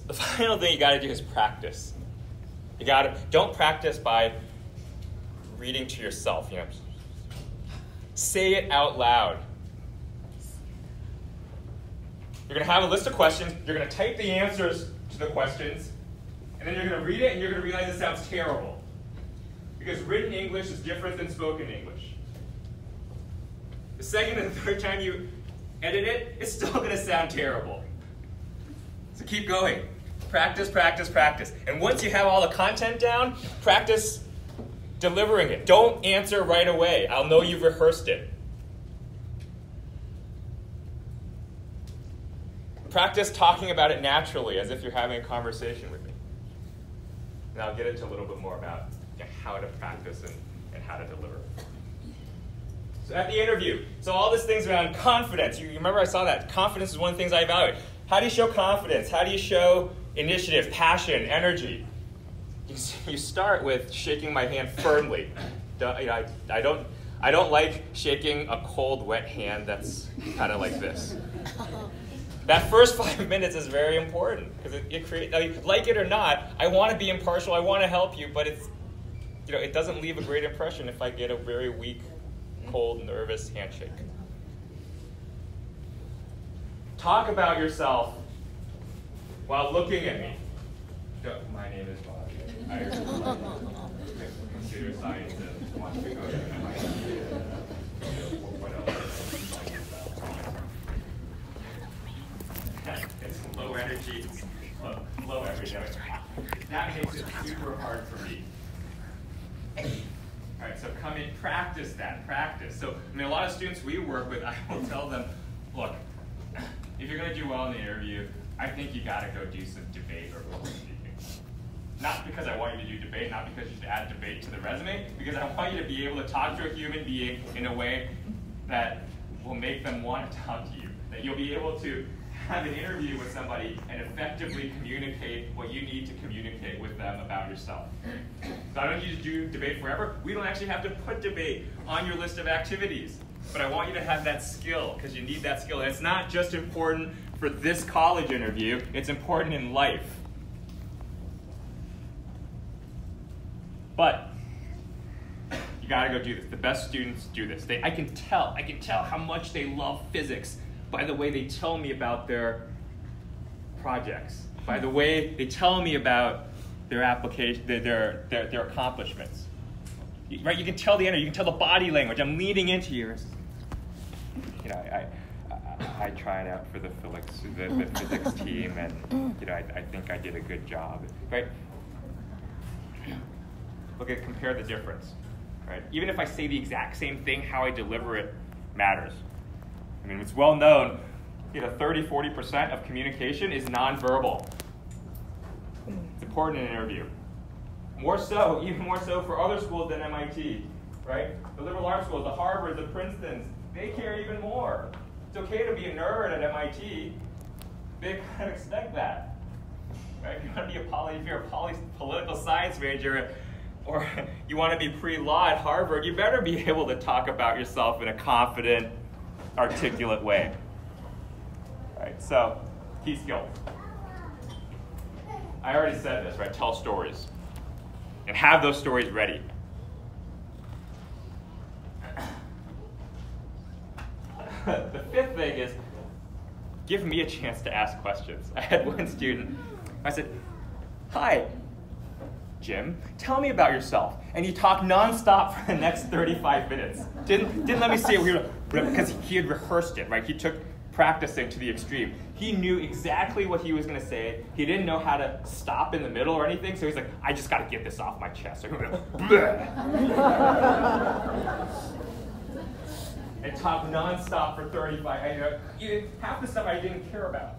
the final thing you got to do is practice. Don't practice by reading to yourself. Say it out loud. You're going to have a list of questions. You're going to type the answers to the questions, and then you're going to read it, and you're going to realize it sounds terrible. Because written English is different than spoken English. The second and the third time you edit it, it's still going to sound terrible. So keep going. Practice, practice, practice. And once you have all the content down, practice delivering it. Don't answer right away. I'll know you've rehearsed it. Practice talking about it naturally, as if you're having a conversation with me. And I'll get into a little bit more about how to practice and how to deliver. So at the interview, so all these things around confidence. You remember I saw that. Confidence is one of the things I evaluate. How do you show confidence? How do you show initiative, passion, energy? You start with shaking my hand firmly. I don't like shaking a cold, wet hand that's kind of like this. That first 5 minutes is very important because it creates, like it or not, I want to be impartial, I want to help you, but it doesn't leave a great impression if I get a very weak, cold, nervous handshake. Talk about yourself while looking at me. My name is Bob. I'm a computer scientist. Want to go to MIT. What else? It's low energy, low everything. That makes it super hard for me. All right, so come in, practice that, practice. So, a lot of students we work with, I will tell them, look, if you're going to do well in the interview, I think you got to go do some debate or public speaking. Not because I want you to do debate, not because you should add debate to the resume, because I want you to be able to talk to a human being in a way that will make them want to talk to you. That you'll be able to have an interview with somebody and effectively communicate what you need to communicate with them about yourself. So I don't need to do debate forever. We don't actually have to put debate on your list of activities. But I want you to have that skill, because you need that skill. And it's not just important for this college interview, it's important in life. But you gotta go do this. The best students do this. I can tell how much they love physics by the way they tell me about their projects, by the way they tell me about their application, their accomplishments. Right? You can tell the energy, you can tell the body language. I'm leaning into yours. I tried out for the physics team, and I think I did a good job. Right? Compare the difference. Right? Even if I say the exact same thing, how I deliver it matters. It's well known, 30-40% of communication is nonverbal. It's important in an interview. Even more so for other schools than MIT, right? The liberal arts schools, the Harvards, the Princetons, they care even more. It's okay to be a nerd at MIT. They kind of expect that, right? If you're a political science major, or you want to be pre-law at Harvard, you better be able to talk about yourself in a confident, articulate way. Right, so key skill. I already said this, right? Tell stories. And have those stories ready. The fifth thing is give me a chance to ask questions. I had one student, I said, "Hi, Jim, tell me about yourself." And he talked nonstop for the next 35 minutes. Didn't let me say it because he had rehearsed it, right? He took practicing to the extreme. He knew exactly what he was going to say. He didn't know how to stop in the middle or anything, so he's like, I just got to get this off my chest. So and talk nonstop for 35. Half the stuff I didn't care about.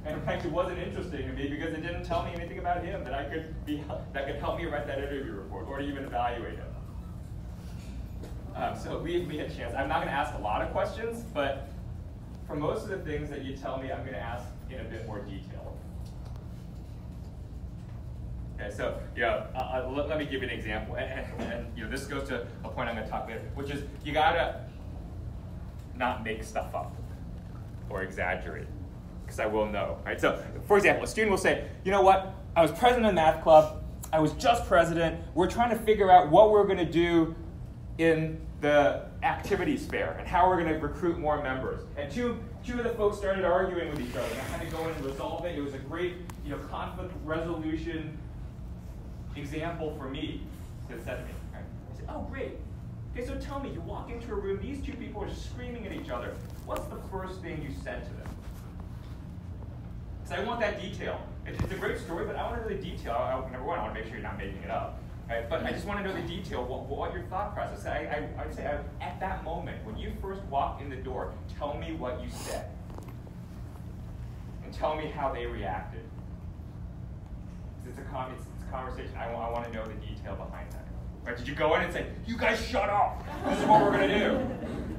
And in fact, it wasn't interesting to me because it didn't tell me anything about him that could help me write that interview report or to even evaluate him. So leave me a chance. I'm not going to ask a lot of questions, but for most of the things that you tell me, I'm going to ask in a bit more detail. Okay, so let me give you an example, and this goes to a point I'm going to talk later, which is you got to not make stuff up or exaggerate. because I will know, right? So, for example, a student will say, you know what, I was president of the math club, I was just president, we're trying to figure out what we're going to do in the activities fair and how we're going to recruit more members. And two of the folks started arguing with each other, and I had to go in and resolve it. It was a great, conflict resolution example for me to set me. Right? I said, oh, great. Okay, so tell me, you walk into a room, these two people are screaming at each other. What's the first thing you said to them? Because I want that detail. It's a great story, but I want to know the detail. Number one, I want to make sure you're not making it up. Right? But I just want to know the detail, what your thought process. I'd say at that moment, when you first walked in the door, tell me what you said. And tell me how they reacted. It's a conversation. I want to know the detail behind that. Right? Did you go in and say, you guys shut up, this is what we're going to do?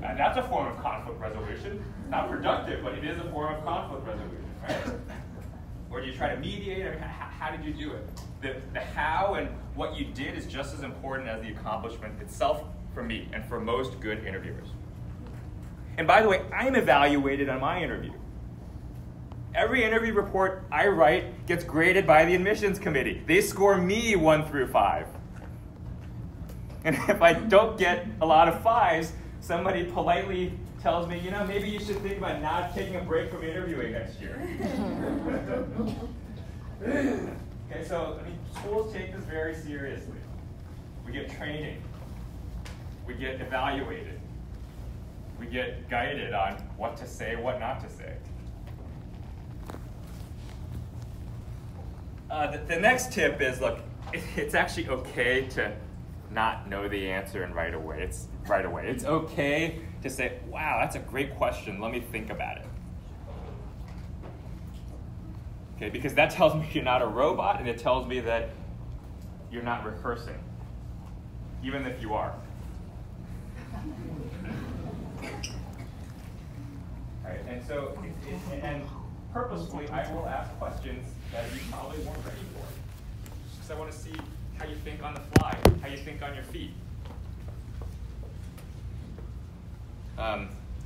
And that's a form of conflict resolution. It's not productive, but it is a form of conflict resolution, right? Or do you try to mediate? I mean, how did you do it? The how and what you did is just as important as the accomplishment itself for me and for most good interviewers. And by the way, I'm evaluated on my interview. Every interview report I write gets graded by the admissions committee. They score me 1 through 5. And if I don't get a lot of 5s, somebody politely tells me, maybe you should think about not taking a break from interviewing next year. Okay, so schools take this very seriously. We get training. We get evaluated. We get guided on what to say, what not to say. The next tip is, look, it's actually okay to not know the answer and right away. It's okay to say, wow, that's a great question. Let me think about it. Okay, because that tells me you're not a robot, and it tells me that you're not rehearsing, even if you are. All right, and so, and purposefully, I will ask questions that you probably weren't ready for, because I want to see how you think on the fly, how you think on your feet.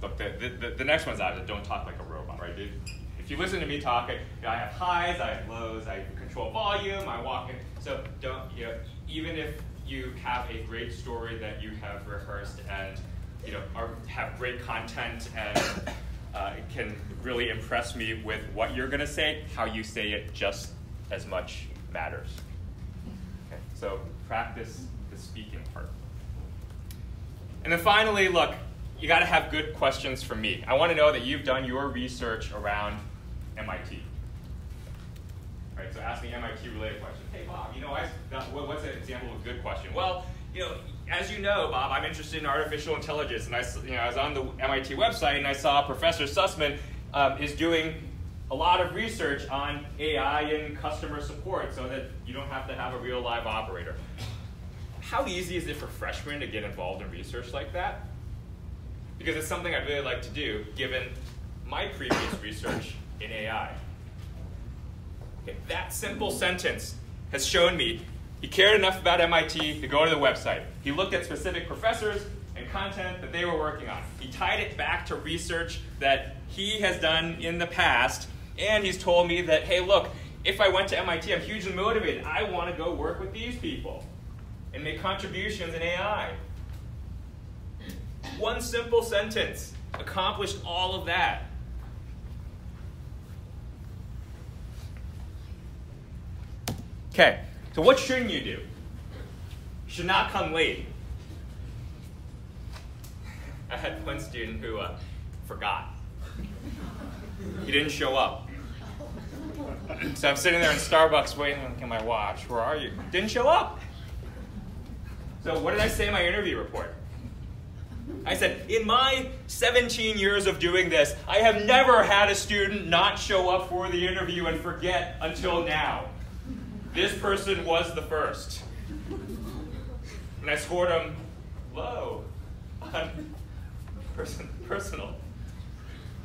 Look, the next one's out. Don't talk like a robot, right? If you listen to me talk, I have highs, I have lows, I control volume, I walk in. So don't, even if you have a great story that you have rehearsed and have great content and it can really impress me with what you're going to say, how you say it just as much matters. Okay, so practice the speaking part. And then finally, look, you got to have good questions for me. I want to know that you've done your research around MIT. Right, so ask me MIT-related questions. Hey, Bob, what's an example of a good question? Well, as you know, Bob, I'm interested in artificial intelligence, and I was on the MIT website, and I saw Professor Sussman is doing a lot of research on AI and customer support so that you don't have to have a real live operator. How easy is it for freshmen to get involved in research like that? Because it's something I'd really like to do, given my previous research in AI. Okay, that simple sentence has shown me he cared enough about MIT to go to the website. He looked at specific professors and content that they were working on. He tied it back to research that he has done in the past, and he's told me that, hey, look, if I went to MIT, I'm hugely motivated. I want to go work with these people and make contributions in AI. One simple sentence accomplished all of that. Okay, so what shouldn't you do? You should not come late. I had one student who forgot. He didn't show up. So I'm sitting there in Starbucks waiting to look at my watch. Where are you? Didn't show up. So what did I say in my interview report? I said, in my 17 years of doing this, I have never had a student not show up for the interview and forget until now. This person was the first. And I scored him low on personal.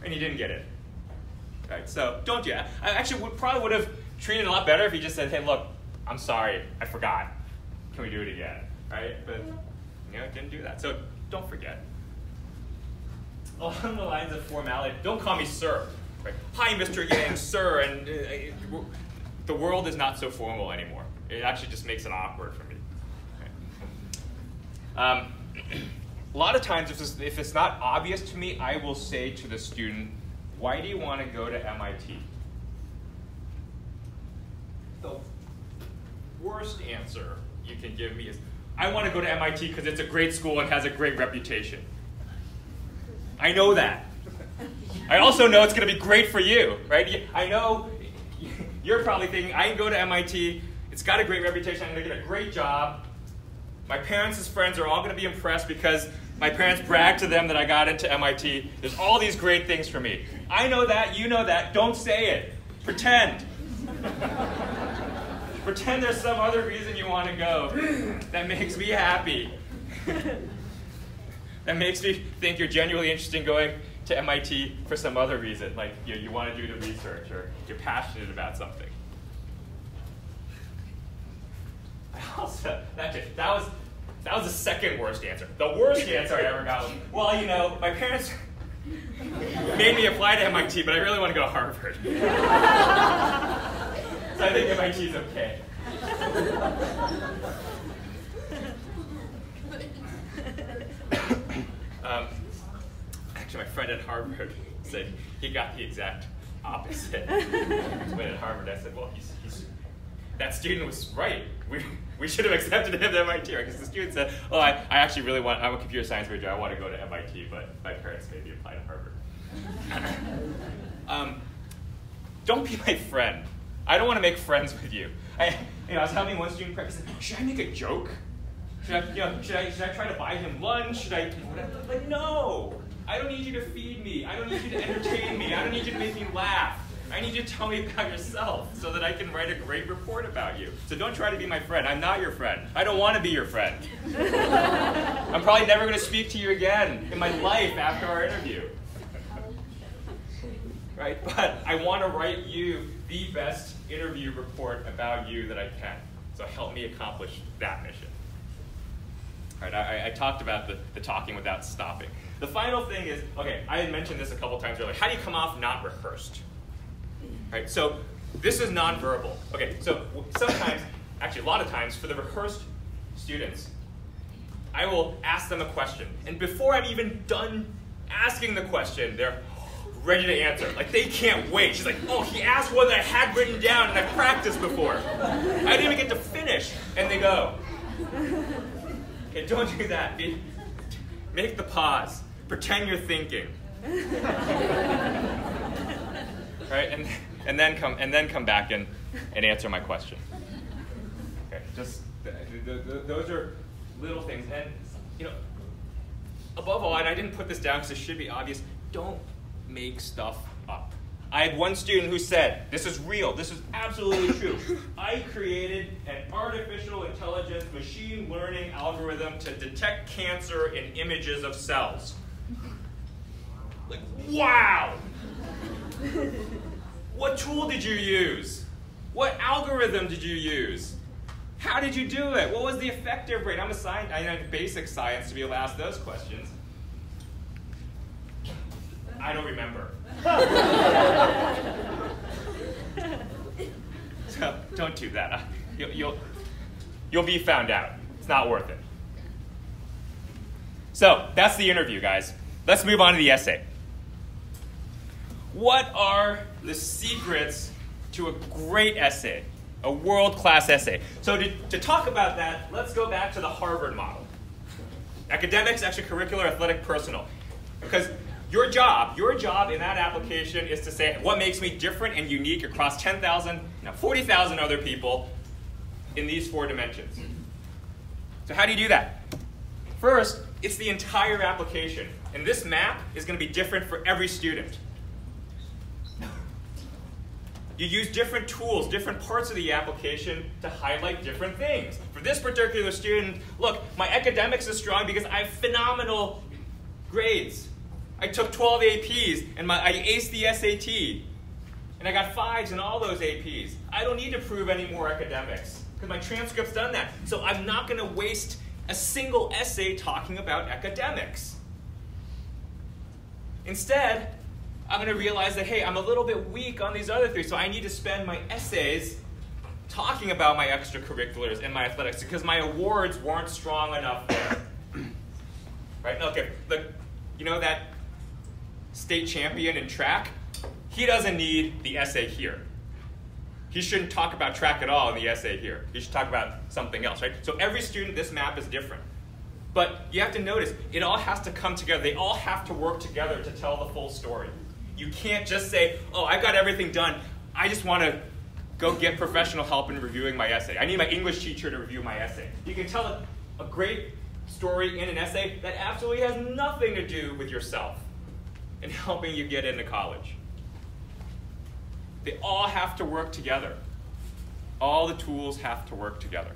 And he didn't get it. Right, so don't do that. I actually probably would have treated it a lot better if he just said, hey, look, I'm sorry, I forgot. Can we do it again? Right? But didn't do that. So don't forget. Along the lines of formality, don't call me sir. Right? Hi, Mr. Yang, sir, and the world is not so formal anymore. It actually just makes it awkward for me. Right? A lot of times, if it's not obvious to me, I will say to the student, why do you want to go to MIT? The worst answer you can give me is, I want to go to MIT because it's a great school and has a great reputation. I know that. I also know it's going to be great for you, right? I know you're probably thinking, I can go to MIT, it's got a great reputation, I'm going to get a great job. My parents' friends are all going to be impressed because my parents bragged to them that I got into MIT. There's all these great things for me. I know that, you know that, don't say it. Pretend. Pretend there's some other reason you want to go that makes me happy. That makes me think you're genuinely interested in going to MIT for some other reason, like you want to do the research or you're passionate about something. Also, that was the second worst answer. The worst answer I ever got was, well, you know, my parents made me apply to MIT, but I really want to go to Harvard. So I think MIT is okay. Actually, my friend at Harvard said he got the exact opposite. But at Harvard, I said, well, that student was right. We should have accepted him to MIT, right? Because the student said, oh, I actually really want, I'm a computer science major, I want to go to MIT, but my parents made me apply to Harvard. Don't be my friend. I don't want to make friends with you. I was helping one student prep. He said, should I make a joke? Should I try to buy him lunch? Should I? Like, no. I don't need you to feed me. I don't need you to entertain me. I don't need you to make me laugh. I need you to tell me about yourself so that I can write a great report about you. So don't try to be my friend. I'm not your friend. I don't want to be your friend. I'm probably never going to speak to you again in my life after our interview. Right? But I want to write you the best interview report about you that I can. So help me accomplish that mission. All right, I talked about the talking without stopping. The final thing is, okay, I had mentioned this a couple times earlier. How do you come off not rehearsed? Right, so this is nonverbal. Okay, so sometimes, actually a lot of times, for the rehearsed students, I will ask them a question. And before I'm even done asking the question, they're ready to answer. Like, they can't wait. She's like, oh, he asked one that I had written down and I practiced before. I didn't even get to finish. And they go. Okay, don't do that. Make the pause. Pretend you're thinking. Right? And then come back and answer my question. Okay, just those are little things. And above all, and I didn't put this down because it should be obvious, don't make stuff up. I had one student who said, this is real, this is absolutely true. I created an artificial intelligence machine learning algorithm to detect cancer in images of cells. Like, wow! What tool did you use? What algorithm did you use? How did you do it? What was the effective rate? I know basic science to be able to ask those questions. I don't remember. So don't do that. You'll be found out. It's not worth it. So that's the interview, guys. Let's move on to the essay. What are the secrets to a great essay, a world-class essay? So to talk about that, let's go back to the Harvard model. Academics, extracurricular, athletic, personal. Because your job in that application is to say what makes me different and unique across 10,000, 40,000 other people in these 4 dimensions. So how do you do that? First, it's the entire application. And this map is going to be different for every student. You use different tools, different parts of the application to highlight different things. For this particular student, look, my academics is strong because I have phenomenal grades. I took 12 APs, and I aced the SAT. And I got 5s in all those APs. I don't need to prove any more academics, because my transcript's done that. So I'm not going to waste a single essay talking about academics. Instead, I'm going to realize that, hey, I'm a little bit weak on these other three, so I need to spend my essays talking about my extracurriculars and my athletics because my awards weren't strong enough there. Right? Okay, you know that state champion in track? He doesn't need the essay here. He shouldn't talk about track at all in the essay here. He should talk about something else, right? So every student, this map is different. But you have to notice, it all has to come together. They all have to work together to tell the full story. You can't just say, oh, I've got everything done. I just want to go get professional help in reviewing my essay. I need my English teacher to review my essay. You can tell a great story in an essay that absolutely has nothing to do with yourself and helping you get into college. They all have to work together. All the tools have to work together.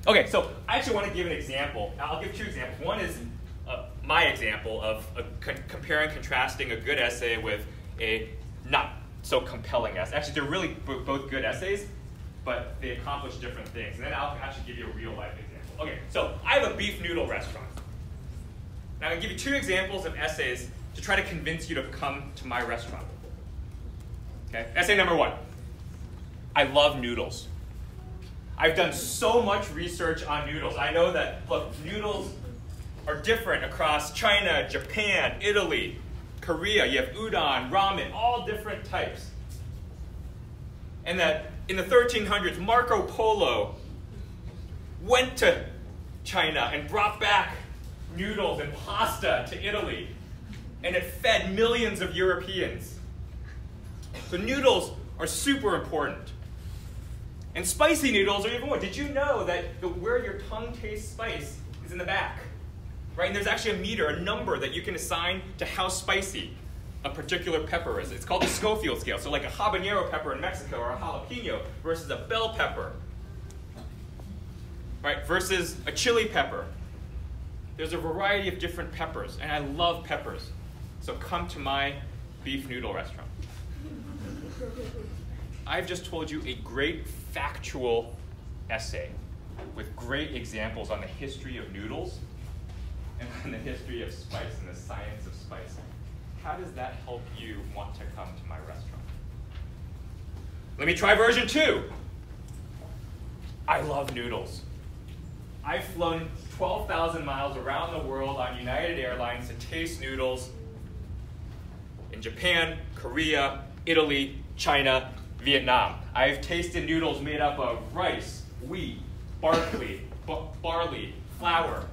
Okay, so I actually want to give an example. I'll give two examples. One is my example of comparing, contrasting a good essay with a not so compelling essay. Actually, they're really both good essays, but they accomplish different things. And then I'll actually give you a real life example. Okay, so I have a beef noodle restaurant. Now I'm going to give you two examples of essays to try to convince you to come to my restaurant. Okay, essay number one. I love noodles. I've done so much research on noodles. I know that, look, noodles are different across China, Japan, Italy, Korea. You have udon, ramen, all different types. And that in the 1300s, Marco Polo went to China and brought back noodles and pasta to Italy. And it fed millions of Europeans. So noodles are super important. And spicy noodles are even more. Did you know that where your tongue tastes spice is in the back? Right? And there's actually a meter, a number that you can assign to how spicy a particular pepper is. It's called the Scofield Scale. So like a habanero pepper in Mexico or a jalapeno versus a bell pepper, right? Versus a chili pepper. There's a variety of different peppers, and I love peppers. So come to my beef noodle restaurant. I've just told you a great factual essay with great examples on the history of noodles and on the history of spice and the science of spice. How does that help you want to come to my restaurant? Let me try version 2. I love noodles. I've flown 12,000 miles around the world on United Airlines to taste noodles in Japan, Korea, Italy, China, Vietnam. I've tasted noodles made up of rice, wheat, barley, flour.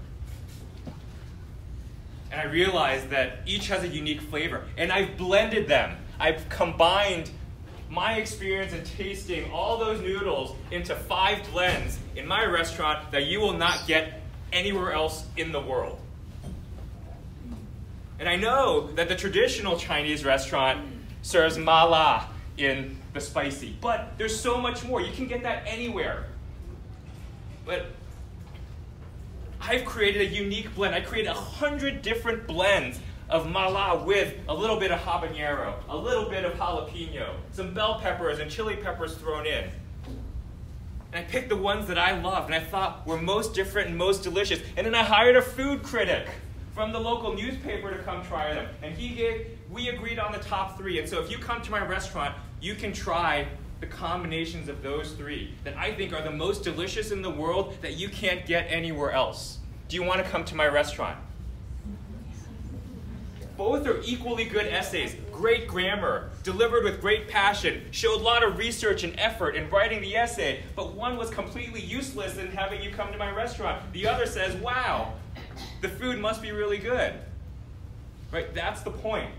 And I realized that each has a unique flavor. And I've blended them. I've combined my experience in tasting all those noodles into 5 blends in my restaurant that you will not get anywhere else in the world. And I know that the traditional Chinese restaurant serves mala in the spicy, but there's so much more. You can get that anywhere. But I've created a unique blend. I created 100 different blends of mala with a little bit of habanero, a little bit of jalapeno, some bell peppers and chili peppers thrown in. And I picked the ones that I loved and I thought were most different and most delicious. And then I hired a food critic from the local newspaper to come try them. And we agreed on the top 3. And so if you come to my restaurant, you can try the combinations of those 3 that I think are the most delicious in the world that you can't get anywhere else. Do you want to come to my restaurant? Both are equally good essays, great grammar, delivered with great passion, showed a lot of research and effort in writing the essay, but one was completely useless in having you come to my restaurant. The other says, wow, the food must be really good. Right? That's the point.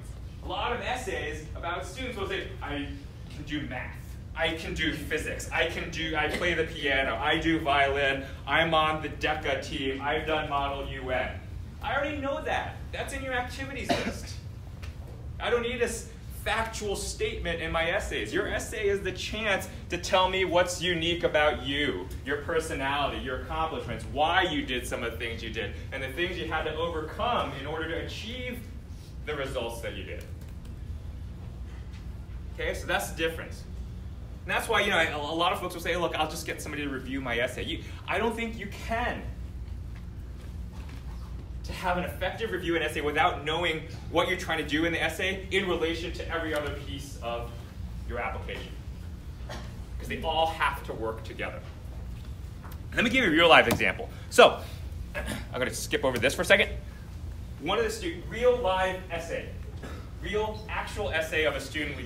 A lot of essays about students will say, I can do math. I can do physics. I play the piano. I do violin. I'm on the DECA team. I've done Model UN. I already know that. That's in your activities list. I don't need a factual statement in my essays. Your essay is the chance to tell me what's unique about you, your personality, your accomplishments, why you did some of the things you did, and the things you had to overcome in order to achieve the results that you did. Okay, so that's the difference. And that's why, a lot of folks will say, look, I'll just get somebody to review my essay. I don't think you can. To have an effective review in essay without knowing what you're trying to do in the essay in relation to every other piece of your application. Because they all have to work together. Let me give you a real life example. So, I'm going to skip over this for a second. One of the students, real live essay, real actual essay of a student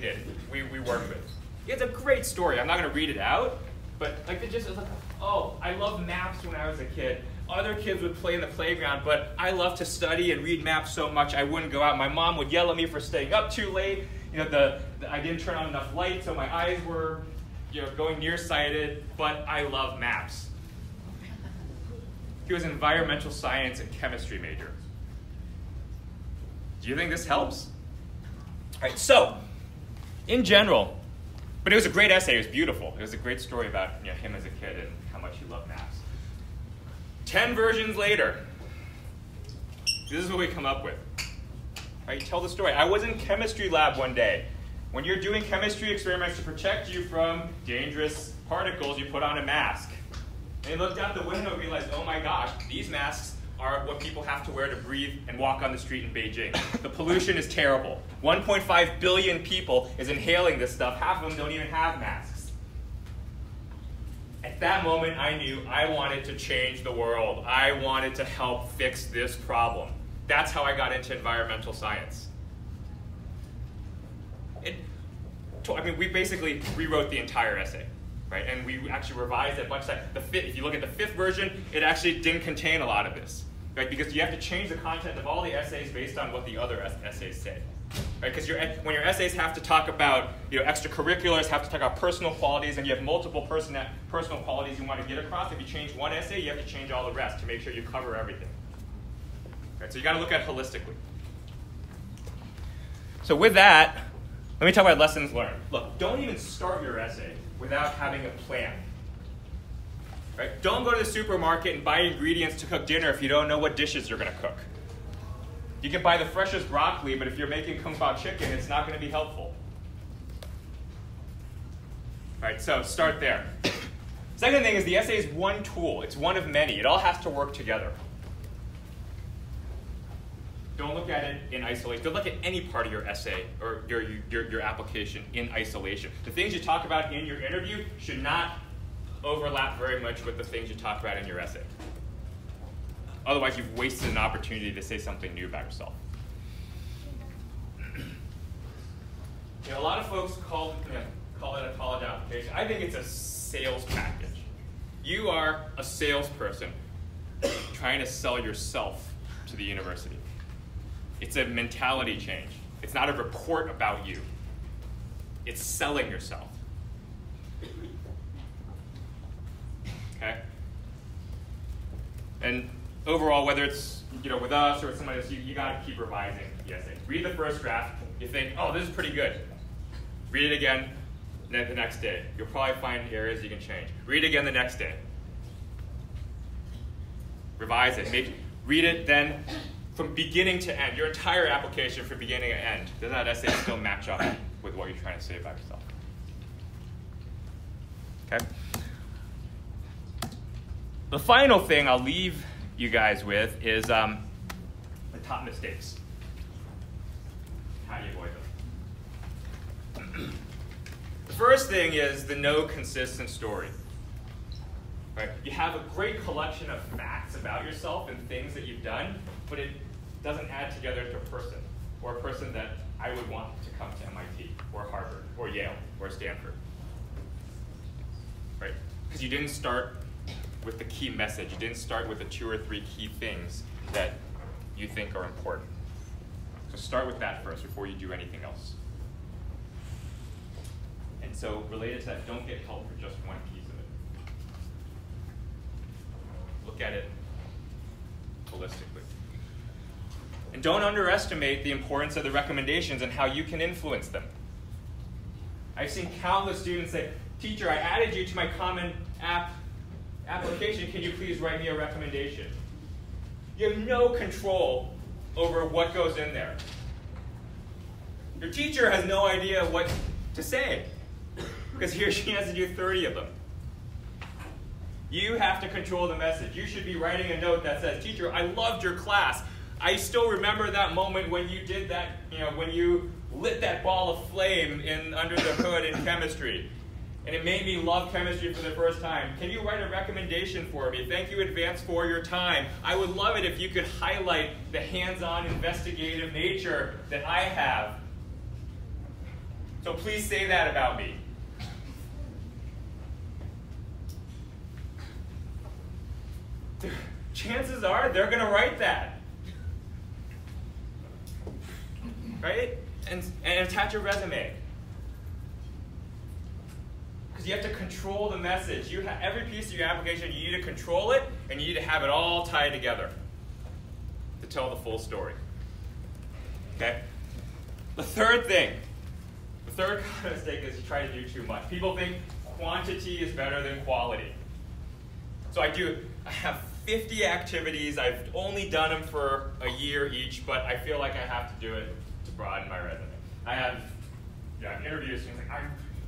we worked with. He has a great story. I'm not going to read it out, but like it just was like, oh, I loved maps when I was a kid. Other kids would play in the playground, but I love to study and read maps so much I wouldn't go out. My mom would yell at me for staying up too late. You know, I didn't turn on enough light, so my eyes were, going nearsighted. But I love maps. He was an environmental science and chemistry major. Do you think this helps? All right. So, in general, but it was a great essay. It was beautiful. It was a great story about him as a kid and how much he loved maps. 10 versions later, this is what we come up with. Right, you tell the story. I was in chemistry lab one day. When you're doing chemistry experiments to protect you from dangerous particles, you put on a mask. And he looked out the window and realized, oh my gosh, these masks are what people have to wear to breathe and walk on the street in Beijing. The pollution is terrible. 1.5 billion people is inhaling this stuff. Half of them don't even have masks. At that moment, I knew I wanted to change the world. I wanted to help fix this problem. That's how I got into environmental science. We basically rewrote the entire essay, right? And we actually revised it a bunch of times. If you look at the 5th version, it actually didn't contain a lot of this, right? Because you have to change the content of all the essays based on what the other essays say. Right? Because when your essays have to talk about extracurriculars, have to talk about personal qualities, and you have multiple personal qualities you want to get across, if you change one essay, you have to change all the rest to make sure you cover everything. Right? So you got to look at it holistically. So with that, let me talk about lessons learned. Look, don't even start your essay without having a plan. Right? Don't go to the supermarket and buy ingredients to cook dinner if you don't know what dishes you're going to cook. You can buy the freshest broccoli, but if you're making kung pao chicken, it's not going to be helpful. Right, so start there. Second thing is the essay is one tool. It's one of many. It all has to work together. Don't look at it in isolation. Don't look at any part of your essay or your application in isolation. The things you talk about in your interview should not overlap very much with the things you talk about in your essay. Otherwise, you've wasted an opportunity to say something new about yourself. A lot of folks call it a college application. I think it's a sales package. You are a salesperson trying to sell yourself to the university. It's a mentality change. It's not a report about you. It's selling yourself. Okay? And overall, whether it's with us or with somebody else, you got to keep revising the essay. Read the first draft. You think, oh, this is pretty good. Read it again the next day. You'll probably find areas you can change. Read it again the next day. Revise it. Read it then from beginning to end. Your entire application from beginning to end. Does that essay still match up with what you're trying to say about yourself? Okay. The final thing I'll leave you guys with is the top mistakes. How do you avoid them? The first thing is the no consistent story. Right? You have a great collection of facts about yourself and things that you've done, but it doesn't add together to a person, or a person that I would want to come to MIT, or Harvard, or Yale, or Stanford. Right? Because you didn't start with the key message. You didn't start with the 2 or 3 key things that you think are important. So start with that first before you do anything else. And so related to that, don't get help for just one piece of it. Look at it holistically. And don't underestimate the importance of the recommendations and how you can influence them. I've seen countless students say, teacher, I added you to my Common App application. Can you please write me a recommendation? You have no control over what goes in there. Your teacher has no idea what to say because he or she has to do 30 of them. You have to control the message. You should be writing a note that says, teacher, I loved your class. I still remember that moment when you did that, when you lit that ball of flame under the hood in chemistry. And it made me love chemistry for the first time. Can you write a recommendation for me? Thank you in advance for your time. I would love it if you could highlight the hands-on investigative nature that I have. So please say that about me. Chances are they're going to write that. Right? And attach a resume. Because you have to control the message. Every piece of your application, you need to control it, and you need to have it all tied together to tell the full story. Okay? The third mistake is you try to do too much. People think quantity is better than quality. So I have 50 activities. I've only done them for a year each, but I feel like I have to do it to broaden my resume. I have interviews, things like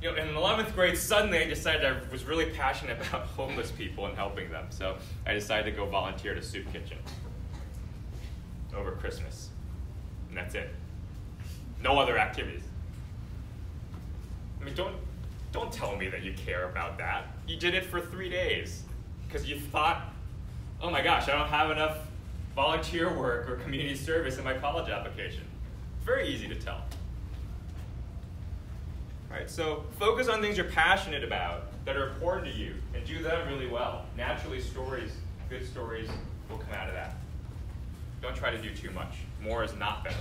in 11th grade, suddenly I decided I was really passionate about homeless people and helping them. So I decided to go volunteer at a soup kitchen over Christmas. And that's it. No other activities. I mean, don't tell me that you care about that. You did it for 3 days because you thought, oh my gosh, I don't have enough volunteer work or community service in my college application. Very easy to tell. All right, so focus on things you're passionate about that are important to you and do them really well. Naturally, good stories will come out of that. Don't try to do too much. More is not better.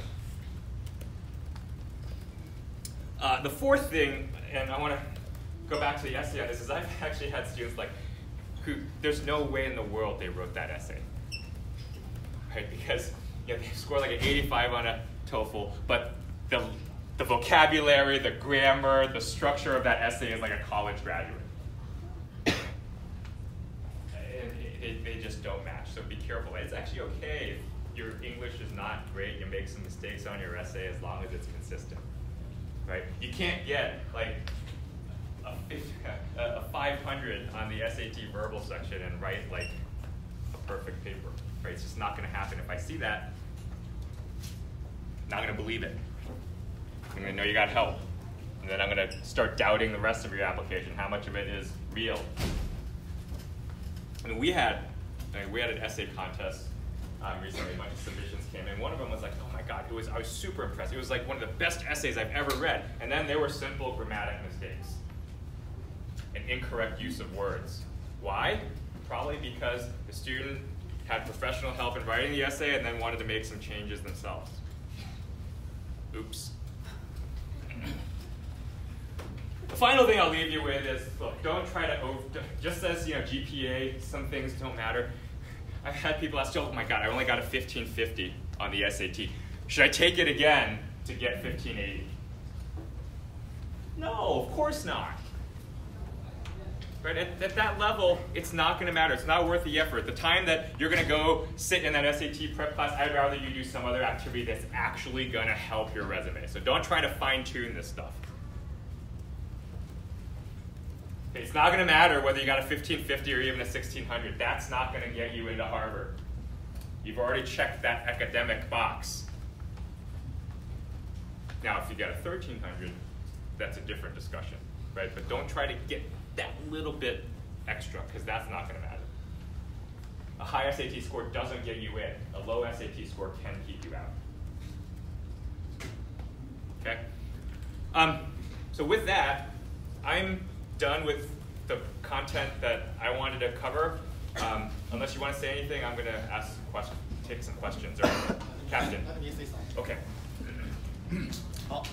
The fourth thing, and I want to go back to the essay on this, is I've actually had students who there's no way in the world they wrote that essay, right? Because they scored like an 85 on a TOEFL, but the vocabulary, the grammar, the structure of that essay is like a college graduate. And they just don't match, so be careful. It's actually okay if your English is not great, you make some mistakes on your essay as long as it's consistent, right? You can't get like a 500 on the SAT verbal section and write like a perfect paper, right? It's just not going to happen. If I see that, I'm not going to believe it. I'm going to know you got help. And then I'm going to start doubting the rest of your application. How much of it is real? I mean, we had an essay contest recently. My submissions came in. One of them was like, oh my God, I was super impressed. It was like one of the best essays I've ever read. And then there were simple grammatic mistakes and incorrect use of words. Why? Probably because the student had professional help in writing the essay and then wanted to make some changes themselves. Oops. The final thing I'll leave you with is, look, don't try to just as GPA, some things don't matter. I've had people ask, oh my God, I only got a 1550 on the SAT. Should I take it again to get 1580? No, of course not. Right? At that level, it's not going to matter. It's not worth the effort. The time that you're going to go sit in that SAT prep class, I'd rather you do some other activity that's actually going to help your resume. So don't try to fine-tune this stuff. It's not going to matter whether you got a 1550 or even a 1600. That's not going to get you into Harvard. You've already checked that academic box. Now, if you get a 1300, that's a different discussion, right? But don't try to get that little bit extra, because that's not going to matter. A high SAT score doesn't get you in. A low SAT score can keep you out. Okay? So with that, I'm done with the content that I wanted to cover. Unless you want to say anything, I'm going to take some questions. Or Captain. Okay. 好，